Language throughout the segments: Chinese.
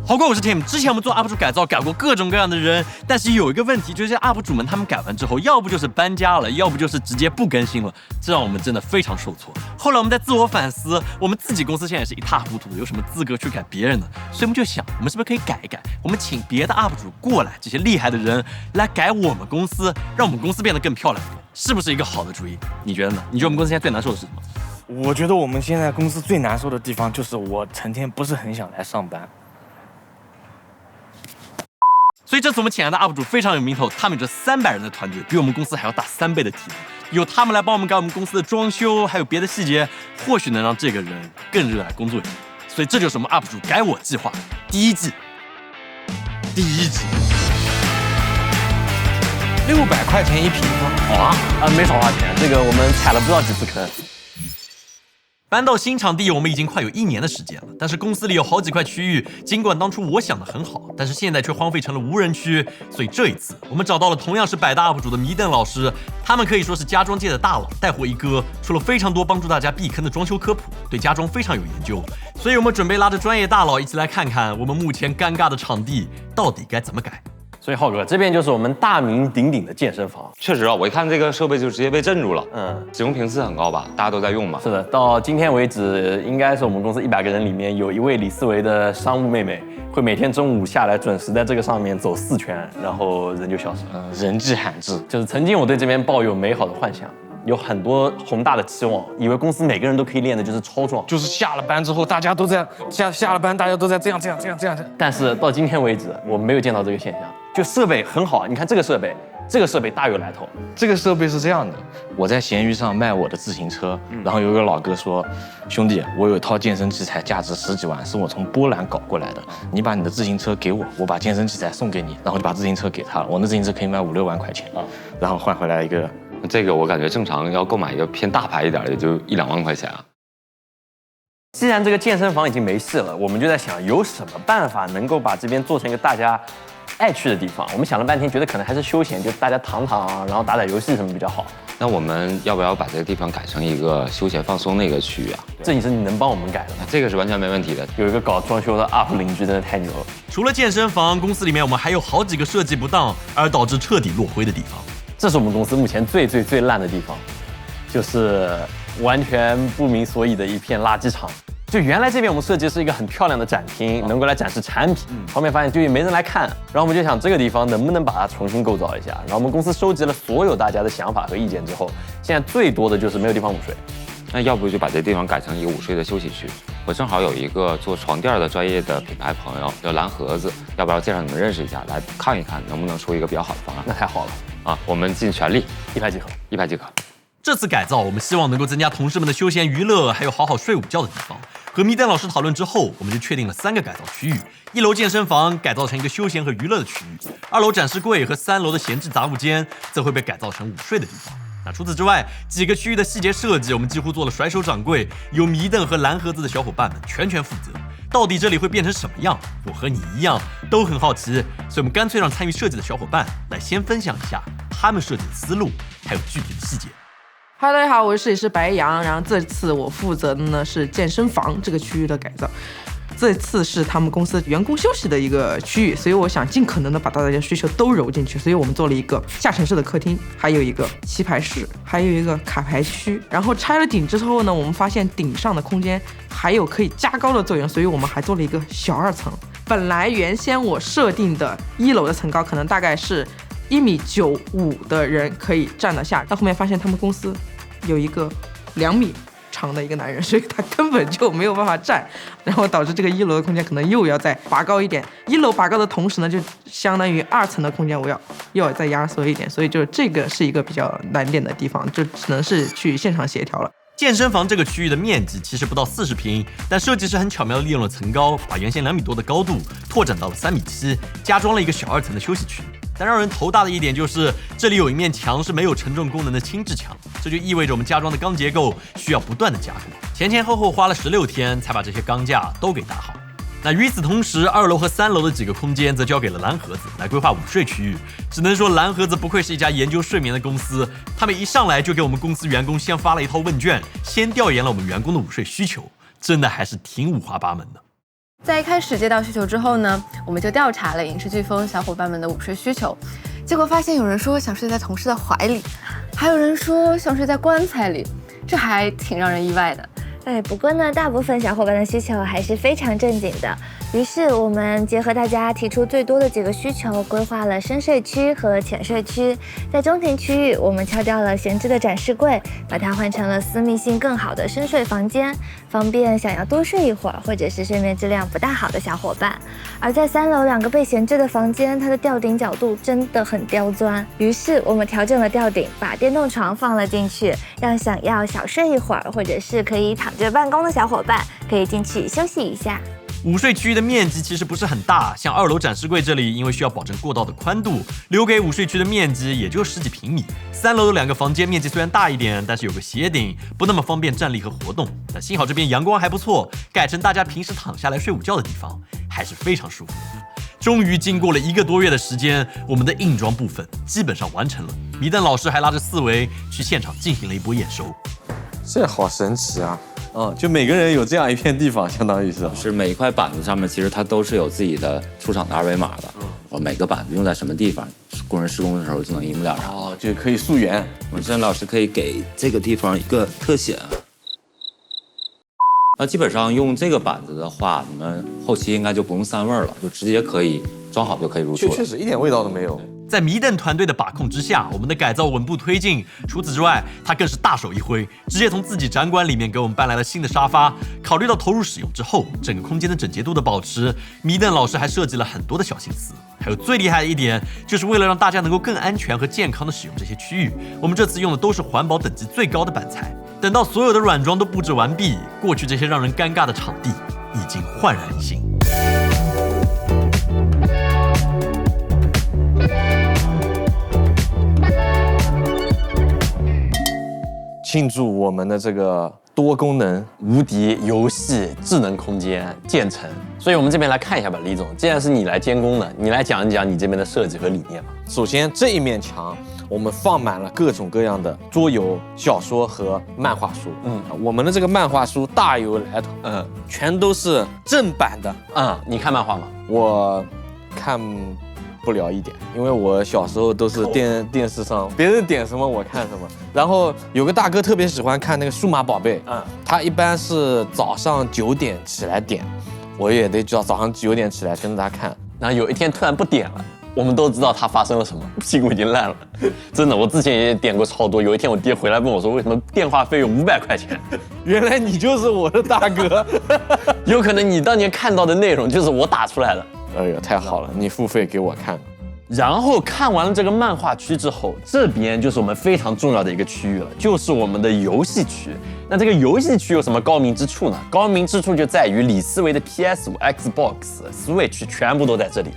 好哥，我是 Tim。之前我们做 UP 主改造，改过各种各样的人，但是有一个问题，就是这些 UP 主们他们改完之后，要不就是搬家了，要不就是直接不更新了，这让我们真的非常受挫。后来我们在自我反思，我们自己公司现在也是一塌糊涂的，有什么资格去改别人呢？所以我们就想，我们是不是可以改一改？我们请别的 UP 主过来，这些厉害的人来改我们公司，让我们公司变得更漂亮，是不是一个好的主意？你觉得呢？你觉得我们公司现在最难受的是什么？我觉得我们现在公司最难受的地方就是我成天不是很想来上班。所以这次我们请来的 UP 主非常有名头，他们有着300人的团队，比我们公司还要大3倍的体量。有他们来帮我们改我们公司的装修，还有别的细节，或许能让这个人更热爱工作一点。所以这就是我们 UP 主改我计划第1季。第1集，600块钱1平方。没少花钱，这个我们踩了不知道几次坑。搬到新场地，我们已经快有1年的时间了。但是公司里有好几块区域，尽管当初我想的很好，但是现在却荒废成了无人区。所以这一次，我们找到了同样是百大 UP 主的迷瞪老师，他们可以说是家装界的大佬，带货一哥，出了非常多帮助大家避坑的装修科普，对家装非常有研究。所以我们准备拉着专业大佬一起来看看我们目前尴尬的场地到底该怎么改。所以浩哥，这边就是我们大名鼎鼎的健身房。确实啊，我一看这个设备就直接被镇住了。使用频次很高吧？大家都在用嘛。是的，到今天为止，应该是我们公司100个人里面有一位李思维的商务妹妹，会每天中午下来准时在这个上面走4圈，然后人就消失了。人迹罕至。就是曾经我对这边抱有美好的幻想，有很多宏大的期望，以为公司每个人都可以练的就是超壮，就是下了班之后大家都在下了班大家都在这样。但是到今天为止，我没有见到这个现象。就设备很好，你看这个设备大有来头。这个设备是这样的，我在闲鱼上卖我的自行车，然后有一个老哥说，兄弟，我有一套健身器材，价值10几万，是我从波兰搞过来的，你把你的自行车给我，我把健身器材送给你，然后就把自行车给他了，我那自行车可以卖5、6万块钱，然后换回来一个。这个我感觉正常要购买一个偏大牌一点的，也就1、2万块钱啊。既然这个健身房已经没戏了，我们就在想有什么办法能够把这边做成一个大家爱去的地方。我们想了半天，觉得可能还是休闲，就大家躺躺，然后打打游戏什么比较好。那我们要不要把这个地方改成一个休闲放松的一个区域啊？这也是你能帮我们改的吗？这个是完全没问题的。有一个搞装修的 UP 邻居真的太牛了。除了健身房，公司里面我们还有好几个设计不当而导致彻底落灰的地方。这是我们公司目前最烂的地方，就是完全不明所以的一片垃圾场。就原来这边我们设计是一个很漂亮的展厅，能够来展示产品，后面发现就也没人来看，然后我们就想这个地方能不能把它重新构造一下。然后我们公司收集了所有大家的想法和意见之后，现在最多的就是没有地方午睡。那要不就把这地方改成一个午睡的休息区。我正好有一个做床垫的专业的品牌朋友叫蓝盒子，要不要介绍你们认识一下，来看一看能不能出一个比较好的方案？那太好了啊！我们尽全力，一拍即合，一拍即可。这次改造，我们希望能够增加同事们的休闲娱乐，还有好好睡午觉的地方。和迷瞪老师讨论之后，我们就确定了3个改造区域：1楼健身房改造成一个休闲和娱乐的区域；2楼展示柜和3楼的闲置杂物间则会被改造成午睡的地方。那除此之外，几个区域的细节设计，我们几乎做了甩手掌柜，由迷瞪和蓝盒子的小伙伴们全权负责。到底这里会变成什么样？我和你一样都很好奇，所以我们干脆让参与设计的小伙伴来先分享一下他们设计的思路，还有具体的细节。哈喽，大家好，我是设计师白杨。然后这次我负责的呢是健身房这个区域的改造。这次是他们公司员工休息的一个区域，所以我想尽可能的把大家的需求都揉进去。所以我们做了一个下沉式的客厅，还有一个棋牌室，还有一个卡牌区。然后拆了顶之后呢，我们发现顶上的空间还有可以加高的作用，所以我们还做了一个小2层。本来原先我设定的1楼的层高可能大概是1.95米的人可以站得下，但后面发现他们公司有一个2米长的一个男人，所以他根本就没有办法站，然后导致这个1楼的空间可能又要再拔高一点。1楼拔高的同时呢，就相当于2层的空间我又要再压缩一点，所以就这个是一个比较难点的地方，就只能是去现场协调了。健身房这个区域的面积其实不到40平，但设计师很巧妙地利用了层高，把原先2米多的高度拓展到了3.7米，加装了一个小2层的休息区。但让人头大的一点就是，这里有一面墙是没有承重功能的轻质墙，这就意味着我们加装的钢结构需要不断的加固，前后花了16天才把这些钢架都给搭好。那与此同时，2楼和3楼的几个空间则交给了蓝盒子来规划午睡区域。只能说蓝盒子不愧是一家研究睡眠的公司，他们一上来就给我们公司员工先发了一套问卷，先调研了我们员工的午睡需求，真的还是挺五花八门的。在一开始接到需求之后呢，我们就调查了影视飓风小伙伴们的午睡需求，结果发现有人说想睡在同事的怀里，还有人说想睡在棺材里，这还挺让人意外的。不过呢，大部分小伙伴的需求还是非常正经的。于是我们结合大家提出最多的几个需求，规划了深睡区和浅睡区。在中庭区域，我们敲掉了闲置的展示柜，把它换成了私密性更好的深睡房间，方便想要多睡一会儿或者是睡眠质量不大好的小伙伴。而在3楼2个被闲置的房间，它的吊顶角度真的很刁钻，于是我们调整了吊顶，把电动床放了进去，让想要小睡一会儿或者是可以躺着办公的小伙伴可以进去休息一下。午睡区域的面积其实不是很大，像2楼展示柜这里，因为需要保证过道的宽度，留给午睡区的面积也就10几平米。3楼的2个房间面积虽然大一点，但是有个斜顶，不那么方便站立和活动。但幸好这边阳光还不错，改成大家平时躺下来睡午觉的地方，还是非常舒服的。终于经过了1个多月的时间，我们的硬装部分基本上完成了。迷瞪老师还拉着4维去现场进行了一波验收。这好神奇啊！就每个人有这样一片地方，相当于是每一块板子上面其实它都是有自己的出厂的2维码的，每个板子用在什么地方，工人施工的时候就能一目了然。就可以溯源。我现在老师可以给这个地方一个特写。那基本上用这个板子的话，你们后期应该就不用散味了，就直接可以装好就可以入住了。确实一点味道都没有。在迷瞪团队的把控之下，我们的改造稳步推进。除此之外，他更是大手一挥，直接从自己展馆里面给我们搬来了新的沙发。考虑到投入使用之后，整个空间的整洁度的保持，迷瞪老师还设计了很多的小心思。还有最厉害的一点，就是为了让大家能够更安全和健康的使用这些区域，我们这次用的都是环保等级最高的板材。等到所有的软装都布置完毕，过去这些让人尴尬的场地已经焕然一新。庆祝我们的这个多功能无敌游戏智能空间建成，所以我们这边来看一下吧，李总，既然是你来监工的，你来讲一讲你这边的设计和理念吧。首先这一面墙，我们放满了各种各样的桌游、小说和漫画书。我们的这个漫画书大有来头。全都是正版的。你看漫画吗？我看不了一点，因为我小时候都是电视上别人点什么我看什么。然后有个大哥特别喜欢看那个数码宝贝，他一般是早上9点起来点，我也得早上9点起来跟着他看。然后有一天突然不点了，我们都知道他发生了什么，屁股已经烂了。真的，我之前也点过超多。有一天我爹回来问我说，为什么电话费有500块钱？原来你就是我的大哥。有可能你当年看到的内容就是我打出来的。哎呦，太好了，你付费给我看。然后看完了这个漫画区之后，这边就是我们非常重要的一个区域了，就是我们的游戏区。那这个游戏区有什么高明之处呢？高明之处就在于李思维的 PS5、Xbox、Switch 全部都在这里了。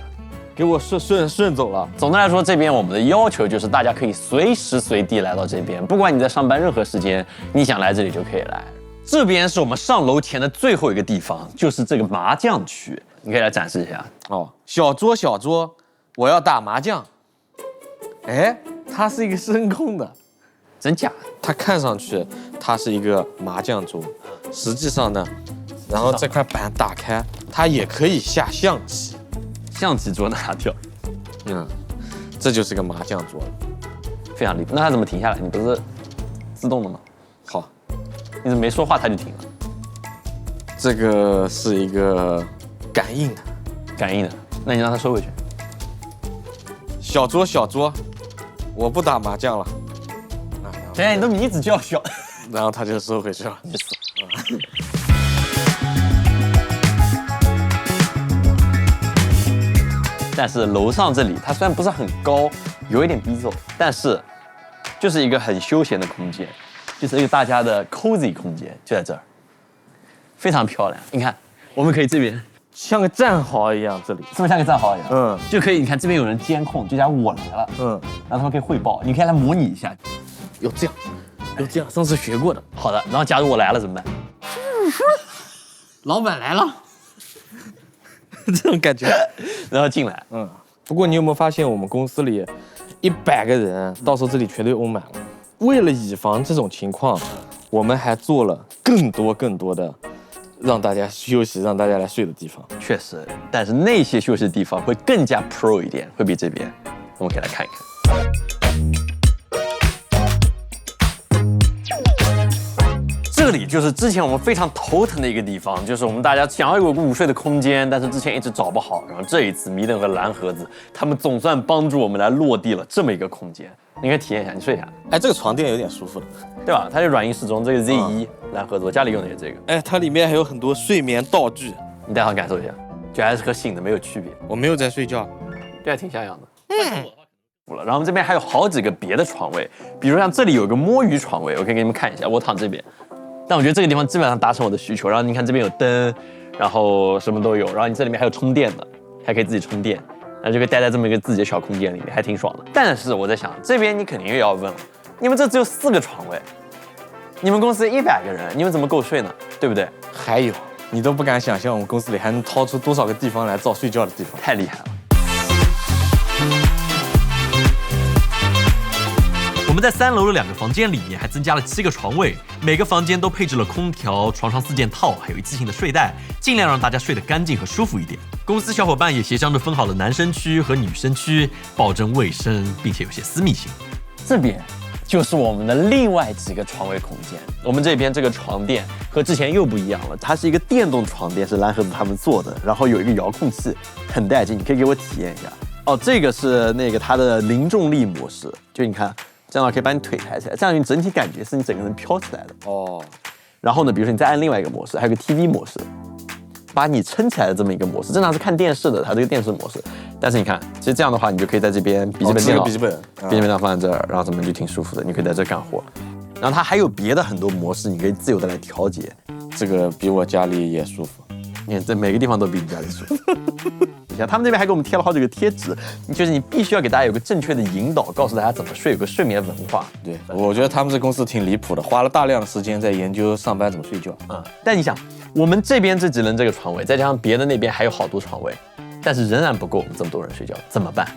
给我顺走了。总的来说，这边我们的要求就是大家可以随时随地来到这边，不管你在上班任何时间，你想来这里就可以来。这边是我们上楼前的最后一个地方，就是这个麻将区。你可以来展示一下小桌，我要打麻将。哎，它是一个声控的，真假？它看上去它是一个麻将桌，实际上呢，然后这块板打开，它也可以下象棋。象棋桌拿掉，这就是个麻将桌了，非常离谱。那它怎么停下来？你不是自动的吗？好，你怎么没说话它就停了？这个是一个感应的，那你让它收回去。小桌，我不打麻将了。你的名字叫小，然后他就收回去了。你死。但是楼上这里它虽然不是很高，有一点逼仄，但是就是一个很休闲的空间，就是一个大家的 cozy 空间，就在这儿，非常漂亮。你看，我们可以这边像个战壕一样，这里是不是像个战壕一样？就可以。你看这边有人监控，就假如我来了，然后他们可以汇报，你可以来模拟一下。有这样，上次学过的。好的，然后假如我来了怎么办？老板来了。这种感觉，然后进来。不过你有没有发现，我们公司里100个人，到时候这里全都欧满了。为了以防这种情况，我们还做了更多的让大家休息、让大家来睡的地方。确实，但是那些休息的地方会更加 pro 一点，会比这边，我们可以来看一看。这里就是之前我们非常头疼的一个地方，就是我们大家想要有个午睡的空间，但是之前一直找不好。然后这一次，迷瞪和蓝盒子他们总算帮助我们来落地了这么一个空间。你可以体验一下，你睡一下。哎，这个床垫有点舒服的，对吧？它是软硬适中，这个 Z1、蓝盒子，我家里用的也是这个。哎，它里面还有很多睡眠道具，你戴上感受一下，就还是和醒的没有区别。我没有在睡觉，对，还挺像样的。然后我们这边还有好几个别的床位，比如像这里有个摸鱼床位，我可以给你们看一下。我躺这边，但我觉得这个地方基本上达成我的需求。然后你看这边有灯，然后什么都有，然后你这里面还有充电的，还可以自己充电，然后就可以待在这么一个自己的小空间里面，还挺爽的。但是我在想，这边你肯定又要问了，你们这只有4个床位，你们公司100个人，你们怎么够睡呢？对不对？还有，你都不敢想象我们公司里还能掏出多少个地方来造睡觉的地方，太厉害了。我们在3楼的2个房间里面还增加了7个床位，每个房间都配置了空调、床上4件套，还有一次性的睡袋，尽量让大家睡得干净和舒服一点。公司小伙伴也协商着分好了男生区和女生区，保证卫生，并且有些私密性。这边就是我们的另外几个床位空间。我们这边这个床垫和之前又不一样了，它是一个电动床垫，是蓝盒子他们做的，然后有一个遥控器，很带劲，你可以给我体验一下。哦，这个是那个它的零重力模式，就你看。这样可以把你腿抬起来，这样你整体感觉是你整个人飘起来的哦。然后呢，比如说你再按另外一个模式，还有个 TV 模式，把你撑起来的这么一个模式。正常是看电视的，它这个电视模式。但是你看，其实这样的话，你就可以在这边笔记本电脑、笔记本电脑放在这儿，然后怎么就挺舒服的，你可以在这干活。然后它还有别的很多模式，你可以自由的来调节。这个比我家里也舒服。你看，这每个地方都比你家里舒服。他们这边还给我们贴了好几个贴纸，就是你必须要给大家有个正确的引导，告诉大家怎么睡，有个睡眠文化。对，我觉得他们这公司挺离谱的，花了大量的时间在研究上班怎么睡觉。但你想，我们这边这几人这个床位，再加上别的那边还有好多床位，但是仍然不够我们这么多人睡觉，怎么办？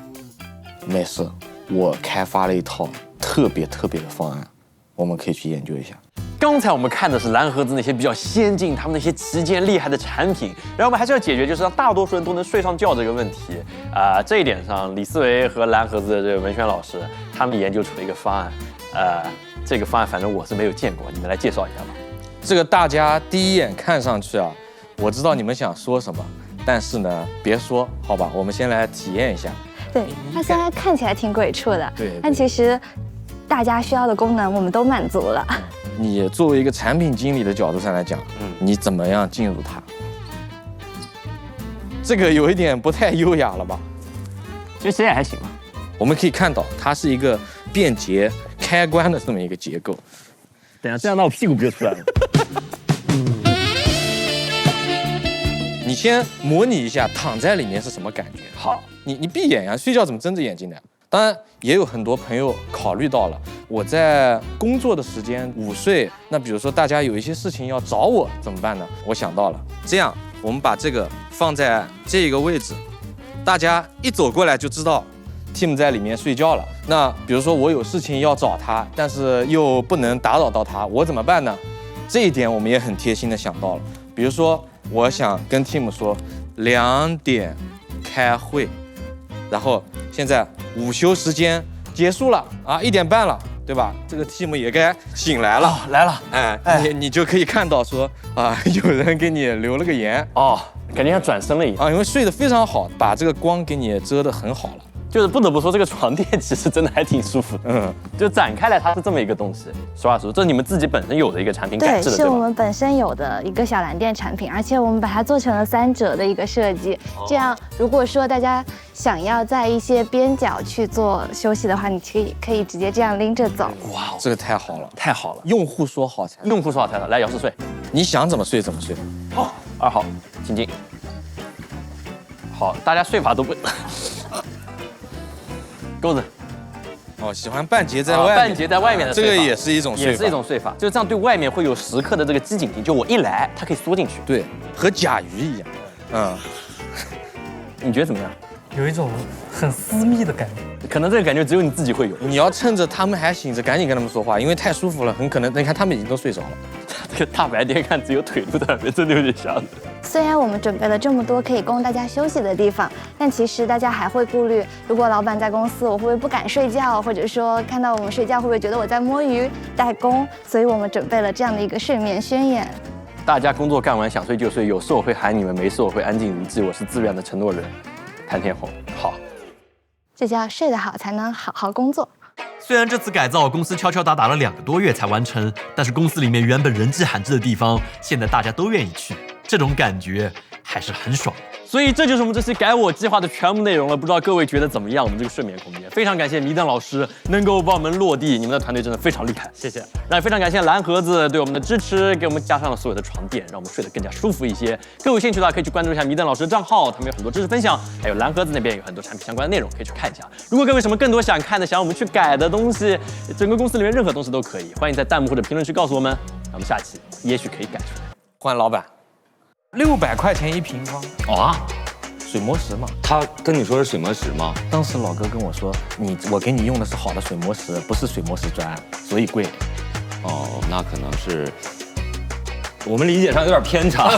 没事，我开发了一套特别的方案，我们可以去研究一下。刚才我们看的是蓝盒子那些比较先进，他们那些旗舰厉害的产品，然后我们还是要解决就是让大多数人都能睡上觉这个问题这一点上，李思维和蓝盒子的这个文轩老师他们研究出了一个方案，这个方案反正我是没有见过，你们来介绍一下吧。这个大家第一眼看上去啊，我知道你们想说什么，但是呢，别说，好吧，我们先来体验一下。对，它虽然看起来挺鬼畜的，对，但其实大家需要的功能我们都满足了。你作为一个产品经理的角度上来讲，你怎么样进入它？这个有一点不太优雅了吧？其实也还行吧。我们可以看到，它是一个便捷开关的这么一个结构。等一下，这样那我屁股不就出来了？你先模拟一下躺在里面是什么感觉。好，你闭眼呀，睡觉怎么睁着眼睛的？当然，也有很多朋友考虑到了，我在工作的时间午睡，那比如说大家有一些事情要找我怎么办呢？我想到了，这样我们把这个放在这个位置，大家一走过来就知道 Tim 在里面睡觉了。那比如说我有事情要找他，但是又不能打扰到他，我怎么办呢？这一点我们也很贴心的想到了，比如说我想跟 Tim 说2点开会，然后现在午休时间结束了啊，1点半了，对吧？这个 Tim 也该醒来了，来了，你就可以看到说啊，有人给你留了个言哦，感觉像转身了一样啊，因为睡得非常好，把这个光给你遮得很好了。就是不得不说，这个床垫其实真的还挺舒服的。就展开来，它是这么一个东西。实话实说，这是你们自己本身有的一个产品改制的，对，是我们本身有的一个小蓝垫产品，而且我们把它做成了3折的一个设计。这样，如果说大家想要在一些边角去做休息的话，你可以直接这样拎着走。哇，这个太好了，太好了！用户说好才用户说好才好。来，姚世睡，你想怎么睡怎么睡。好，2号，请进。好，大家睡法都不。钩子，哦，喜欢半截在外面，半截在外面的睡法，这个也是一种睡法，也是一种睡法，就是这样对外面会有时刻的这个机警性，就我一来，它可以缩进去，对，和甲鱼一样。你觉得怎么样？有一种很私密的感觉，可能这个感觉只有你自己会有。你要趁着他们还醒着，赶紧跟他们说话，因为太舒服了，很可能你看他们已经都睡着了。这个大白天看只有腿露在外面，真的有点吓人。虽然我们准备了这么多可以供大家休息的地方，但其实大家还会顾虑，如果老板在公司，我会不会不敢睡觉，或者说看到我们睡觉会不会觉得我在摸鱼怠工？所以我们准备了这样的一个睡眠宣言。大家工作干完想睡就睡，有事我会喊你们，没事我会安静如鸡，我是自愿的承诺人，谭天红。好，这叫睡得好才能好好工作。虽然这次改造公司敲敲打打了2个多月才完成，但是公司里面原本人迹罕至的地方，现在大家都愿意去，这种感觉还是很爽。所以这就是我们这期改我计划的全部内容了，不知道各位觉得怎么样？我们这个睡眠空间，非常感谢迷瞪老师能够帮我们落地，你们的团队真的非常厉害，谢谢。那也非常感谢蓝盒子对我们的支持，给我们加上了所有的床垫，让我们睡得更加舒服一些。各位有兴趣的话，可以去关注一下迷瞪老师的账号，他们有很多知识分享，还有蓝盒子那边有很多产品相关的内容，可以去看一下。如果各位有什么更多想看的、想我们去改的东西，整个公司里面任何东西都可以，欢迎在弹幕或者评论区告诉我们，那我们下期也许可以改出来。换老板，600块钱1平方啊，水磨石嘛。他跟你说是水磨石吗？当时老哥跟我说，我给你用的是好的水磨石，不是水磨石砖，所以贵。哦，那可能是我们理解上有点偏差。